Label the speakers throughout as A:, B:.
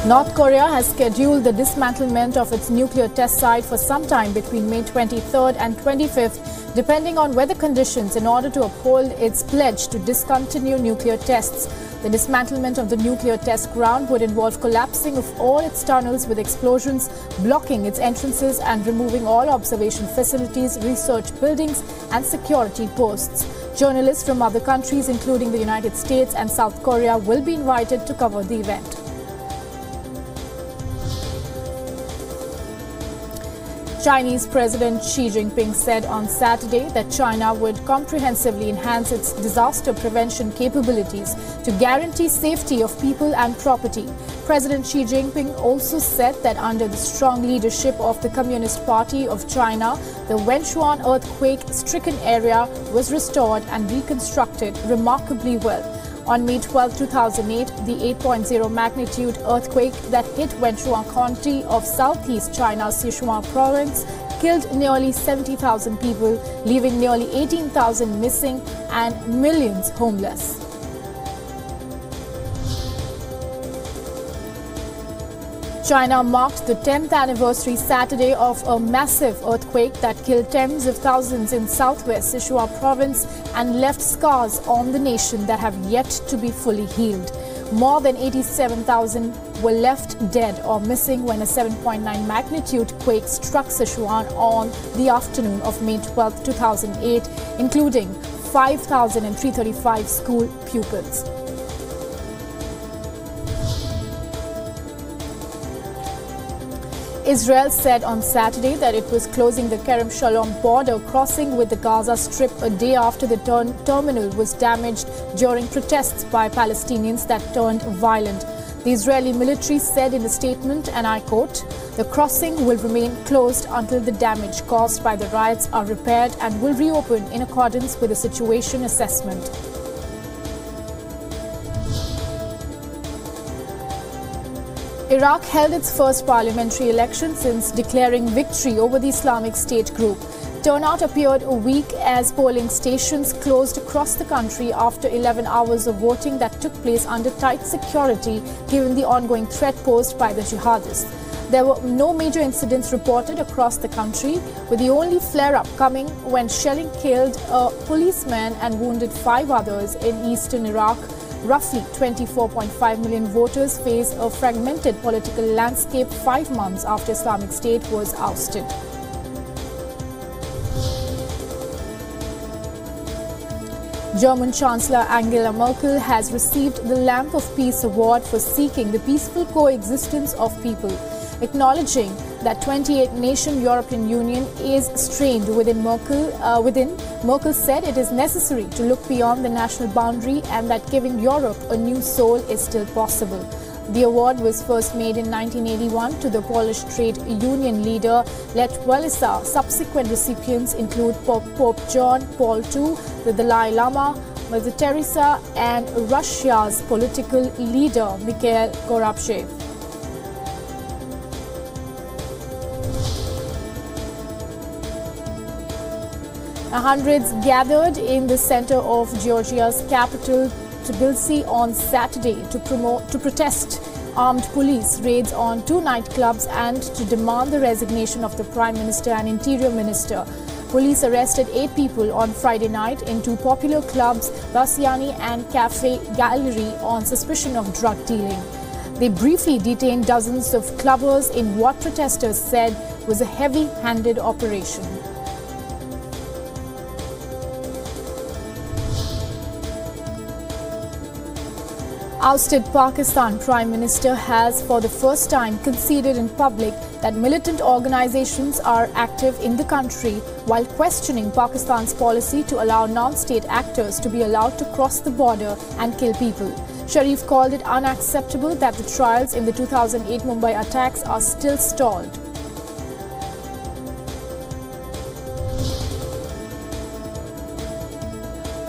A: North Korea has scheduled the dismantlement of its nuclear test site for some time between May 23rd and 25th, depending on weather conditions, in order to uphold its pledge to discontinue nuclear tests. The dismantlement of the nuclear test ground would involve collapsing of all its tunnels with explosions, blocking its entrances and removing all observation facilities, research buildings and security posts. Journalists from other countries, including the United States and South Korea, will be invited to cover the event. Chinese President Xi Jinping said on Saturday that China would comprehensively enhance its disaster prevention capabilities to guarantee safety of people and property. President Xi Jinping also said that under the strong leadership of the Communist Party of China, the Wenchuan earthquake-stricken area was restored and reconstructed remarkably well. On May 12, 2008, the 8.0 magnitude earthquake that hit Wenchuan County of southeast China's Sichuan province killed nearly 70,000 people, leaving nearly 18,000 missing and millions homeless. China marked the 10th anniversary Saturday of a massive earthquake that killed tens of thousands in southwest Sichuan province and left scars on the nation that have yet to be fully healed. More than 87,000 were left dead or missing when a 7.9 magnitude quake struck Sichuan on the afternoon of May 12, 2008, including 5,335 school pupils. Israel said on Saturday that it was closing the Kerem Shalom border crossing with the Gaza Strip a day after the terminal was damaged during protests by Palestinians that turned violent. The Israeli military said in a statement, and I quote, "The crossing will remain closed until the damage caused by the riots are repaired and will reopen in accordance with the situation assessment." Iraq held its first parliamentary election since declaring victory over the Islamic State group. Turnout appeared weak as polling stations closed across the country after 11 hours of voting that took place under tight security given the ongoing threat posed by the jihadists. There were no major incidents reported across the country, with the only flare-up coming when shelling killed a policeman and wounded 5 others in eastern Iraq. Roughly 24.5 million voters face a fragmented political landscape 5 months after Islamic State was ousted. German Chancellor Angela Merkel has received the Lamp of Peace Award for seeking the peaceful coexistence of people. Acknowledging that 28-nation European Union is strained within, Merkel said it is necessary to look beyond the national boundary and that giving Europe a new soul is still possible. The award was first made in 1981 to the Polish trade union leader Lech Walesa. Subsequent recipients include Pope John Paul II, the Dalai Lama, Mother Teresa, and Russia's political leader Mikhail Gorbachev. Hundreds gathered in the center of Georgia's capital, Tbilisi, on Saturday to protest armed police raids on 2 nightclubs and to demand the resignation of the Prime Minister and Interior Minister. Police arrested 8 people on Friday night in 2 popular clubs, Bassiani and Cafe Gallery, on suspicion of drug dealing. They briefly detained dozens of clubbers in what protesters said was a heavy-handed operation. Ousted Pakistan Prime Minister has for the first time conceded in public that militant organizations are active in the country, while questioning Pakistan's policy to allow non-state actors to be allowed to cross the border and kill people. Sharif called it unacceptable that the trials in the 2008 Mumbai attacks are still stalled.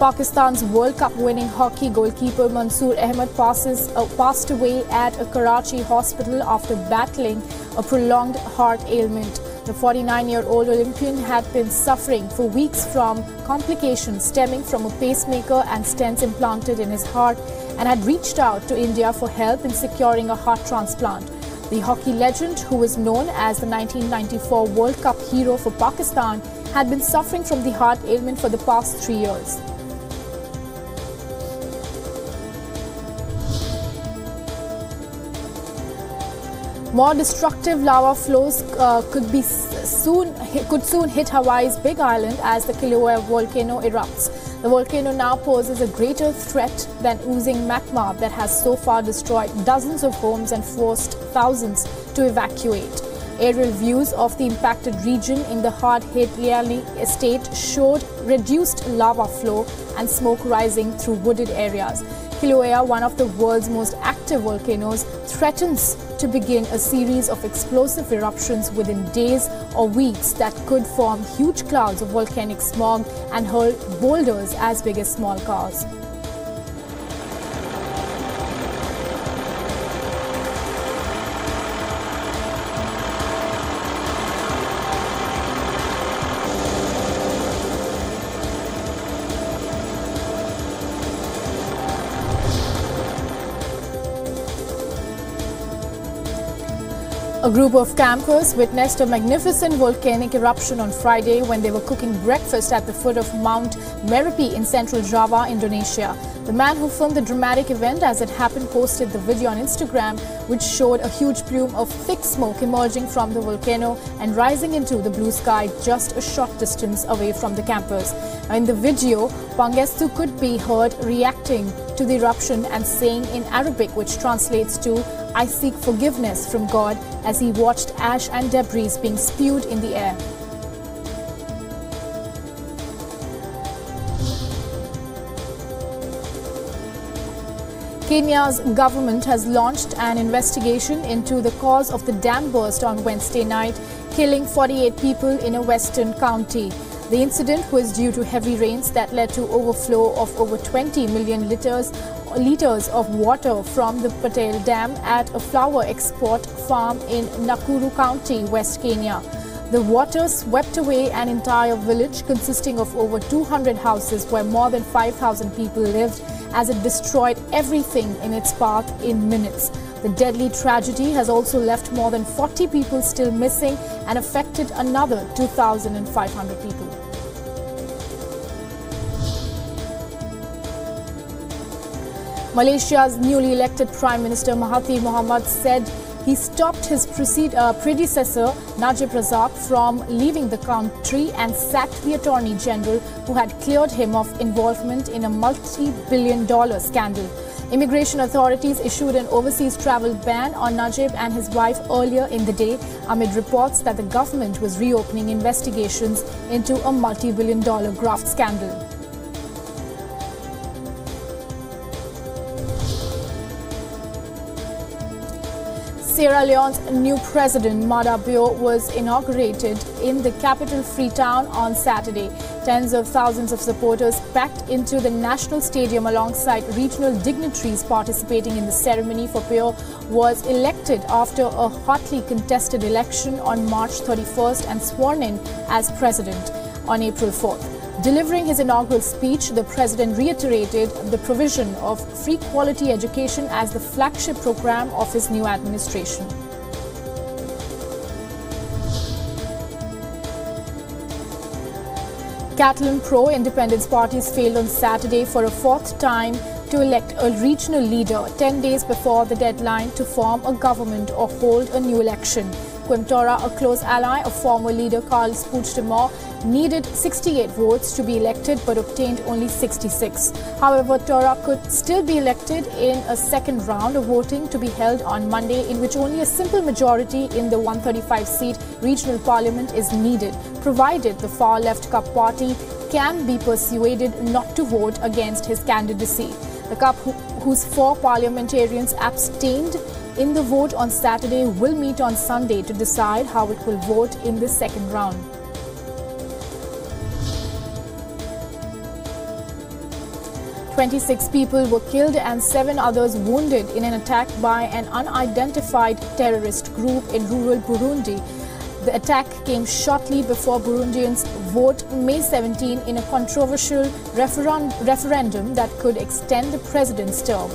A: Pakistan's World Cup winning hockey goalkeeper Mansoor Ahmed passed away at a Karachi hospital after battling a prolonged heart ailment. The 49-year-old Olympian had been suffering for weeks from complications stemming from a pacemaker and stents implanted in his heart and had reached out to India for help in securing a heart transplant. The hockey legend, who was known as the 1994 World Cup hero for Pakistan, had been suffering from the heart ailment for the past 3 years. More destructive lava flows could soon hit Hawaii's Big Island as the Kilauea volcano erupts. The volcano now poses a greater threat than oozing magma that has so far destroyed dozens of homes and forced thousands to evacuate. Aerial views of the impacted region in the hard-hit Liali estate showed reduced lava flow and smoke rising through wooded areas. Kilauea, one of the world's most active volcanoes, threatens to begin a series of explosive eruptions within days or weeks that could form huge clouds of volcanic smog and hurl boulders as big as small cars. A group of campers witnessed a magnificent volcanic eruption on Friday when they were cooking breakfast at the foot of Mount Merapi in central Java, Indonesia. The man who filmed the dramatic event as it happened posted the video on Instagram, which showed a huge plume of thick smoke emerging from the volcano and rising into the blue sky just a short distance away from the campers. In the video, Pangestu could be heard reacting to the eruption and saying in Arabic, which translates to "I seek forgiveness from God," as he watched ash and debris being spewed in the air. Kenya's government has launched an investigation into the cause of the dam burst on Wednesday night, killing 48 people in a western county. The incident was due to heavy rains that led to overflow of over 20 million liters of water from the Patel Dam at a flour export farm in Nakuru County, West Kenya. The water swept away an entire village consisting of over 200 houses where more than 5,000 people lived, as it destroyed everything in its path in minutes. The deadly tragedy has also left more than 40 people still missing and affected another 2,500 people. Malaysia's newly elected Prime Minister Mahathir Mohamad said he stopped his predecessor Najib Razak from leaving the country and sacked the Attorney General who had cleared him of involvement in a multi-billion-dollar scandal. Immigration authorities issued an overseas travel ban on Najib and his wife earlier in the day amid reports that the government was reopening investigations into a multi-billion-dollar graft scandal. Sierra Leone's new president, Mada Bio, was inaugurated in the capital Freetown on Saturday. Tens of thousands of supporters packed into the national stadium alongside regional dignitaries participating in the ceremony for Bio was elected after a hotly contested election on March 31st and sworn in as president on April 4th. Delivering his inaugural speech, the president reiterated the provision of free quality education as the flagship program of his new administration. Catalan pro-independence parties failed on Saturday for a fourth time to elect a regional leader 10 days before the deadline to form a government or hold a new election. Quim Torra, a close ally of former leader Carles Puigdemont, needed 68 votes to be elected but obtained only 66. However, Torra could still be elected in a second round of voting to be held on Monday, in which only a simple majority in the 135-seat regional parliament is needed, provided the far-left CUP party can be persuaded not to vote against his candidacy. The CUP, whose 4 parliamentarians abstained in the vote on Saturday, will meet on Sunday to decide how it will vote in the second round. "26 people were killed and 7 others wounded in an attack by an unidentified terrorist group in rural Burundi. The attack came shortly before Burundians vote May 17 in a controversial referendum that could extend the president's term.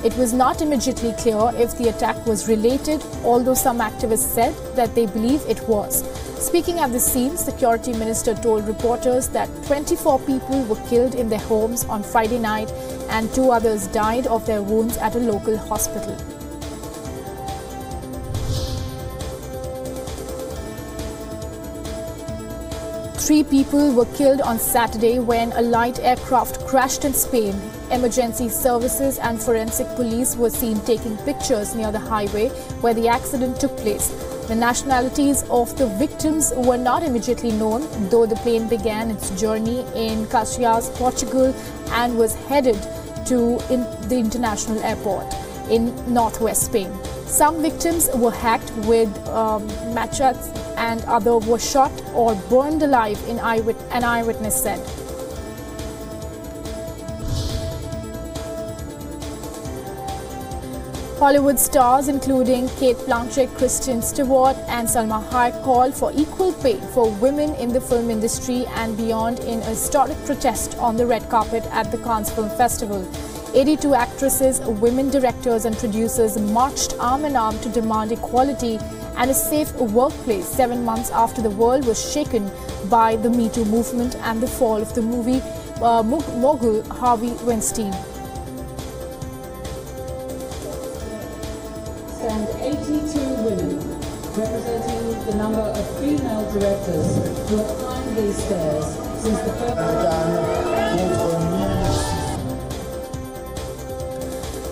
A: It was not immediately clear if the attack was related, although some activists said that they believe it was. Speaking at the scene, Security Minister told reporters that 24 people were killed in their homes on Friday night and 2 others died of their wounds at a local hospital. Three people were killed on Saturday when a light aircraft crashed in Spain. Emergency services and forensic police were seen taking pictures near the highway where the accident took place. The nationalities of the victims were not immediately known, though the plane began its journey in Caxias, Portugal, and was headed to the international airport in northwest Spain. Some victims were hacked with machetes and others were shot or burned alive, an eyewitness said. Hollywood stars including Kate Blanchett, Kristen Stewart and Salma Hayek called for equal pay for women in the film industry and beyond in a historic protest on the red carpet at the Cannes Film Festival. 82 actresses, women directors and producers marched arm in arm to demand equality and a safe workplace 7 months after the world was shaken by the Me Too movement and the fall of the movie mogul Harvey Weinstein.
B: Stand 82 women, representing the number of female directors who have climbed these stairs since the first...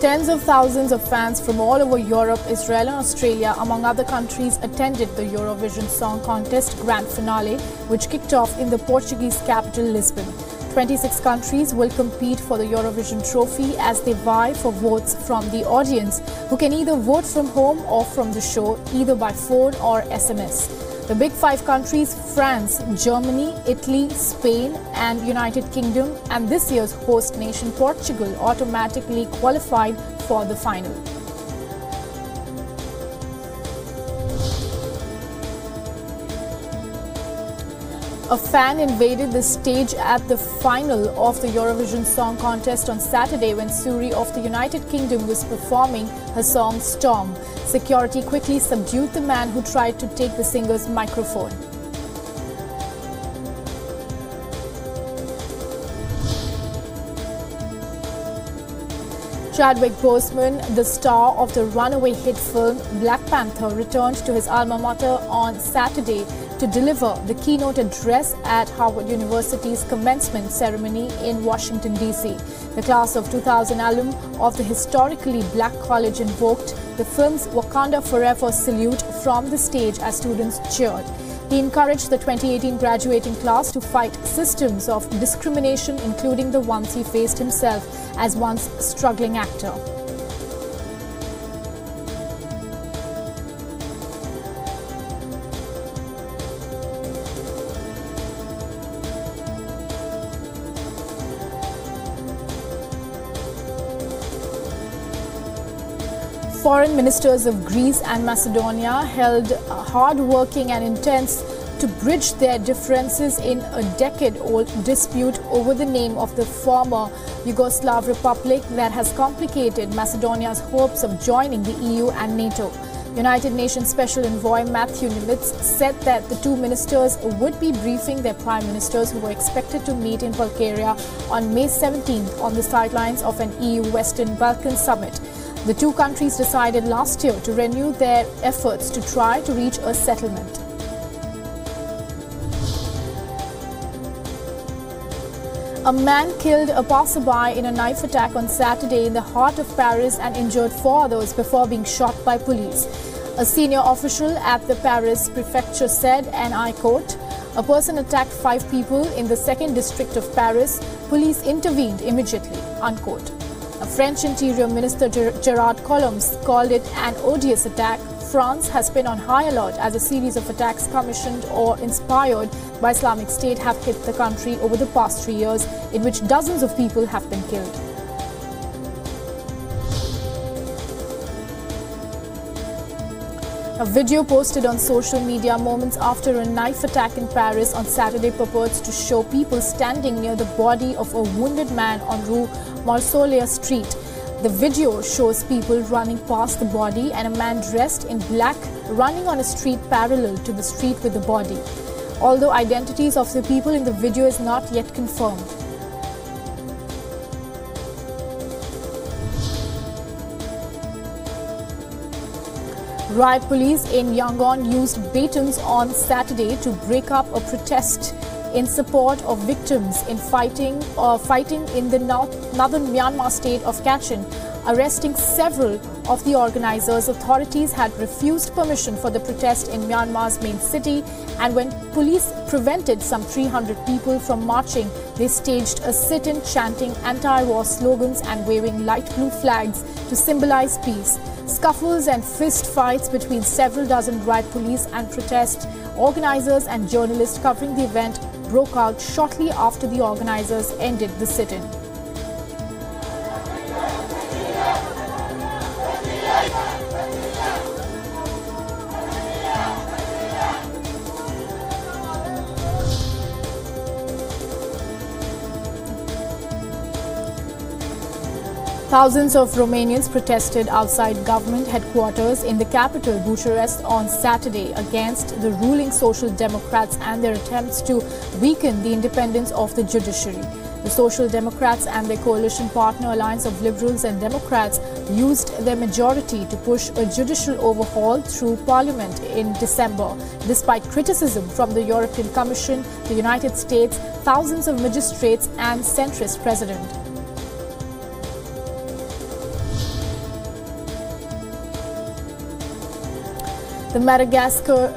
A: Tens of thousands of fans from all over Europe, Israel and Australia, among other countries, attended the Eurovision Song Contest Grand Finale, which kicked off in the Portuguese capital, Lisbon. 26 countries will compete for the Eurovision trophy as they vie for votes from the audience, who can either vote from home or from the show, either by phone or SMS. The big 5 countries, France, Germany, Italy, Spain and United Kingdom, and this year's host nation, Portugal, automatically qualified for the final. A fan invaded the stage at the final of the Eurovision Song Contest on Saturday when Suri of the United Kingdom was performing her song Storm. Security quickly subdued the man who tried to take the singer's microphone. Chadwick Boseman, the star of the runaway hit film Black Panther, returned to his alma mater on Saturday to deliver the keynote address at Harvard University's commencement ceremony in Washington, D.C. The class of 2000 alum of the historically black college invoked the film's Wakanda Forever salute from the stage as students cheered. He encouraged the 2018 graduating class to fight systems of discrimination, including the ones he faced himself as once struggling actor. Foreign ministers of Greece and Macedonia held hard-working and intense to bridge their differences in a decade-old dispute over the name of the former Yugoslav republic that has complicated Macedonia's hopes of joining the EU and NATO. United Nations Special Envoy Matthew Nimitz said that the two ministers would be briefing their prime ministers who were expected to meet in Bulgaria on May 17th on the sidelines of an EU Western Balkan summit. The two countries decided last year to renew their efforts to try to reach a settlement. A man killed a passerby in a knife attack on Saturday in the heart of Paris and injured 4 others before being shot by police. A senior official at the Paris prefecture said, and I quote, "A person attacked 5 people in the 2nd district of Paris. Police intervened immediately," unquote. A French Interior Minister Gerard Collomb called it an odious attack. France has been on high alert as a series of attacks commissioned or inspired by Islamic State have hit the country over the past 3 years, in which dozens of people have been killed. A video posted on social media moments after a knife attack in Paris on Saturday purports to show people standing near the body of a wounded man on Rue Marsollier Street. The video shows people running past the body and a man dressed in black running on a street parallel to the street with the body. Although identities of the people in the video is not yet confirmed. Riot police in Yangon used batons on Saturday to break up a protest in support of victims in fighting in the northern Myanmar state of Kachin, arresting several of the organizers. Authorities had refused permission for the protest in Myanmar's main city, and when police prevented some 300 people from marching, they staged a sit-in chanting anti-war slogans and waving light blue flags to symbolize peace. Scuffles and fist fights between several dozen riot police and protest organizers and journalists covering the event broke out shortly after the organizers ended the sit-in. Thousands of Romanians protested outside government headquarters in the capital, Bucharest, on Saturday against the ruling Social Democrats and their attempts to weaken the independence of the judiciary. The Social Democrats and their coalition partner Alliance of Liberals and Democrats used their majority to push a judicial overhaul through Parliament in December. Despite criticism from the European Commission, the United States, thousands of magistrates and centrist president. The Madagascar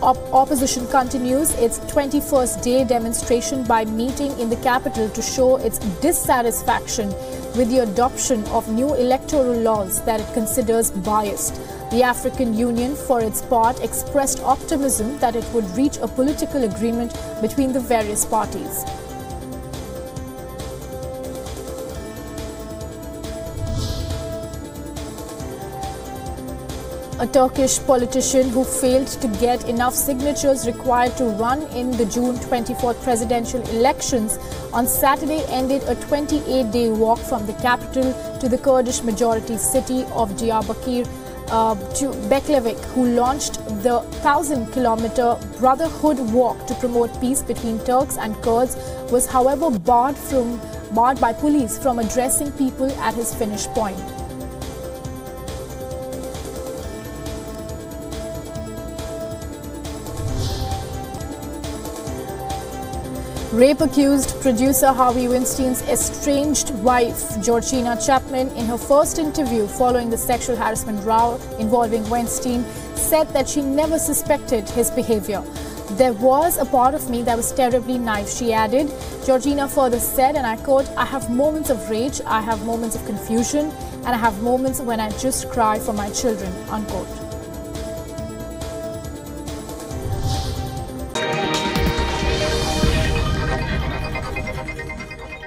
A: opposition continues its 21st day demonstration by meeting in the capital to show its dissatisfaction with the adoption of new electoral laws that it considers biased. The African Union, for its part, expressed optimism that it would reach a political agreement between the various parties. A Turkish politician who failed to get enough signatures required to run in the June 24th presidential elections on Saturday ended a 28-day walk from the capital to the Kurdish majority city of Diyarbakir to Beklavik, who launched the 1,000-kilometer Brotherhood Walk to promote peace between Turks and Kurds, was however barred by police from addressing people at his finish point. Rape-accused producer Harvey Weinstein's estranged wife, Georgina Chapman, in her first interview following the sexual harassment row involving Weinstein, said that she never suspected his behavior. "There was a part of me that was terribly naive," she added. Georgina further said, and I quote, "I have moments of rage, I have moments of confusion, and I have moments when I just cry for my children," unquote.